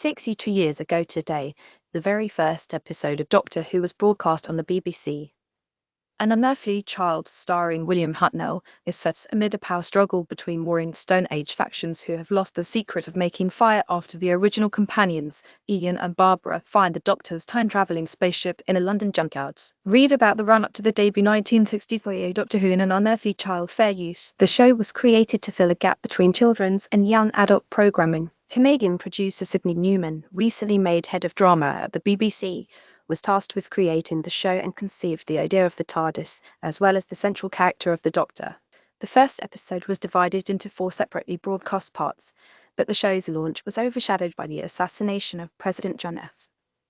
62 years ago today, the very first episode of Doctor Who was broadcast on the BBC. An Unearthly Child, starring William Hartnell, is set amid a power struggle between warring Stone Age factions who have lost the secret of making fire after the original companions, Ian and Barbara, find the Doctor's time-travelling spaceship in a London junkyard. Read about the run-up to the debut 1963 Doctor Who in An Unearthly Child. Fair use. The show was created to fill a gap between children's and young adult programming. Canadian producer Sidney Newman, recently made head of drama at the BBC, was tasked with creating the show and conceived the idea of the TARDIS, as well as the central character of the Doctor. The first episode was divided into 4 separately broadcast parts, but the show's launch was overshadowed by the assassination of President John F.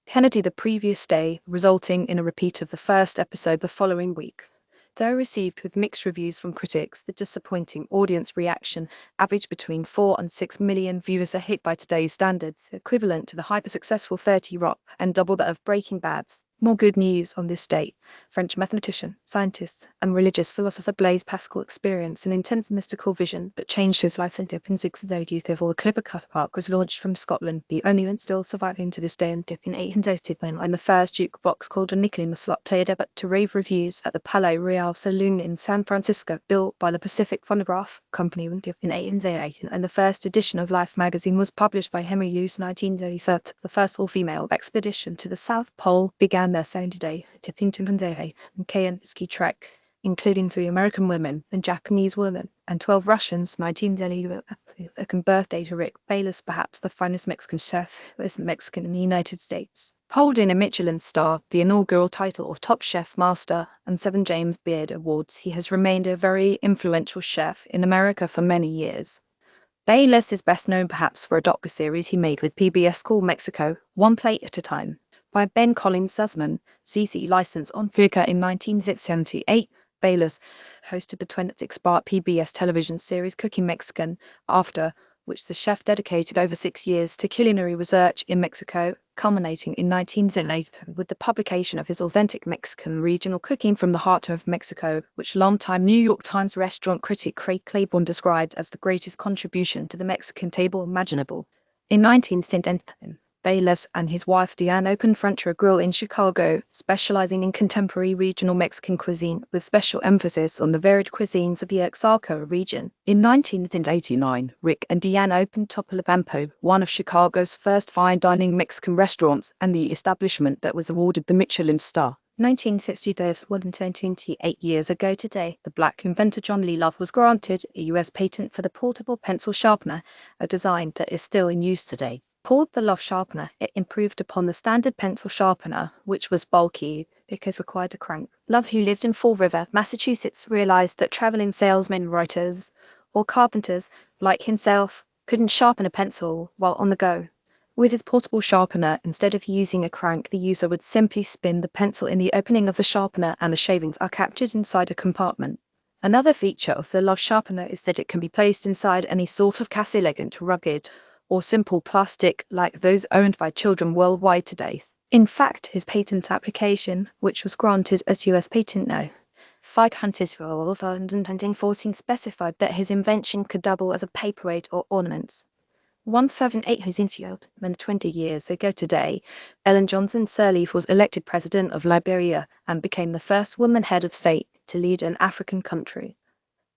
Kennedy the previous day, resulting in a repeat of the first episode the following week. Though received with mixed reviews from critics, the disappointing audience reaction averaged between 4 and 6 million viewers, a hit by today's standards, equivalent to the hyper-successful 30 Rock and double that of Breaking Bad's. More good news on this date. French mathematician, scientist, and religious philosopher Blaise Pascal experienced an intense mystical vision that changed his life and in 682. The Clipper Car Park was launched from Scotland, the only one still surviving to this day, and in 1881, when the first jukebox called a nickel in the slot played about to rave reviews at the Palais Royal Saloon in San Francisco, built by the Pacific Phonograph Company in 1888, and the first edition of Life magazine was published by Henry Hughes in 1933. The first all-female expedition to the South Pole began their sailing today, tipping to Pandey and Kayan ski trek, including 3 American women and Japanese women, and 12 Russians. 19th birthday to Rick Bayless, perhaps the finest Mexican chef who is Mexican in the United States. Holding a Michelin star, the inaugural title of Top Chef Master, and 7 James Beard Awards, he has remained a very influential chef in America for many years. Bayless is best known perhaps for a docu-series he made with PBS called Mexico, One Plate at a Time, by Ben Collins Sussman, CC license on Flickr in 1978. Bayless hosted the 26-part PBS television series Cooking Mexican, after which the chef dedicated over 6 years to culinary research in Mexico, culminating in 1908 with the publication of his authentic Mexican regional cooking from the heart of Mexico, which longtime New York Times restaurant critic Craig Claiborne described as the greatest contribution to the Mexican table imaginable. In 1910, Bayless and his wife Deanne opened Frontier Grill in Chicago, specializing in contemporary regional Mexican cuisine with special emphasis on the varied cuisines of the Oaxaca region. In 1989, Rick and Deanne opened Topolobampo, one of Chicago's first fine dining Mexican restaurants and the establishment that was awarded the Michelin star. 1963, 128 years ago today, the black inventor John Lee Love was granted a U.S. patent for the portable pencil sharpener, a design that is still in use today. Called the Love Sharpener, it improved upon the standard pencil sharpener, which was bulky because required a crank. Love, who lived in Fall River, Massachusetts, realized that traveling salesmen, writers, or carpenters like himself couldn't sharpen a pencil while on the go. With his portable sharpener, instead of using a crank, the user would simply spin the pencil in the opening of the sharpener and the shavings are captured inside a compartment. Another feature of the Love Sharpener is that it can be placed inside any sort of elegant, rugged, or simple plastic like those owned by children worldwide today. In fact, his patent application, which was granted as U.S. Patent No. 514, specified that his invention could double as a paperweight or ornament. 178 who's into when 20 years ago today, Ellen Johnson Sirleaf was elected president of Liberia and became the first woman head of state to lead an African country.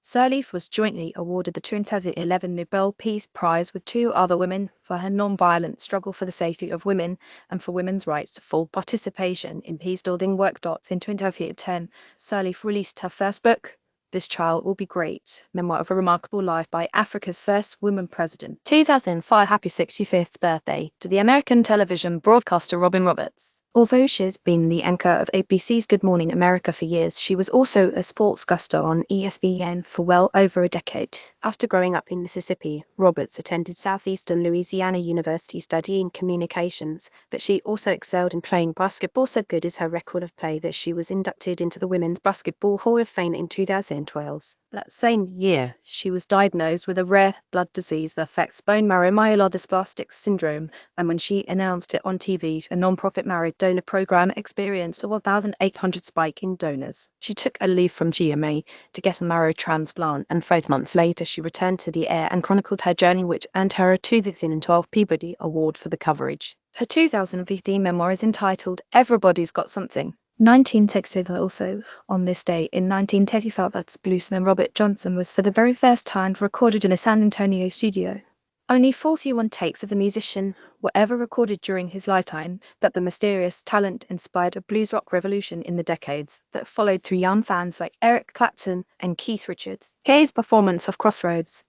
Sirleaf was jointly awarded the 2011 Nobel Peace Prize with 2 other women for her non-violent struggle for the safety of women and for women's rights to full participation in peace-building work. In 2010, Sirleaf released her first book, This Child Will Be Great, Memoir of a Remarkable Life by Africa's First Woman President. 2005, happy 65th birthday to the American television broadcaster Robin Roberts. Although she has been the anchor of ABC's Good Morning America for years, she was also a sportscaster on ESPN for well over a decade. After growing up in Mississippi, Roberts attended Southeastern Louisiana University studying communications, but she also excelled in playing basketball. So good is her record of play that she was inducted into the Women's Basketball Hall of Fame in 2012. That same year, she was diagnosed with a rare blood disease that affects bone marrow myelodysplastic syndrome, and when she announced it on TV, a non-profit marrow donor program experienced a 1,800 spike in donors. She took a leave from GMA to get a marrow transplant, and 5 months later she returned to the air and chronicled her journey, which earned her a 2012 Peabody Award for the coverage. Her 2015 memoir is entitled Everybody's Got Something. 1960 also, on this day in 1935, that's bluesman Robert Johnson was for the very first time recorded in a San Antonio studio. Only 41 takes of the musician were ever recorded during his lifetime, but the mysterious talent inspired a blues rock revolution in the decades that followed through young fans like Eric Clapton and Keith Richards. Here's performance of Crossroads.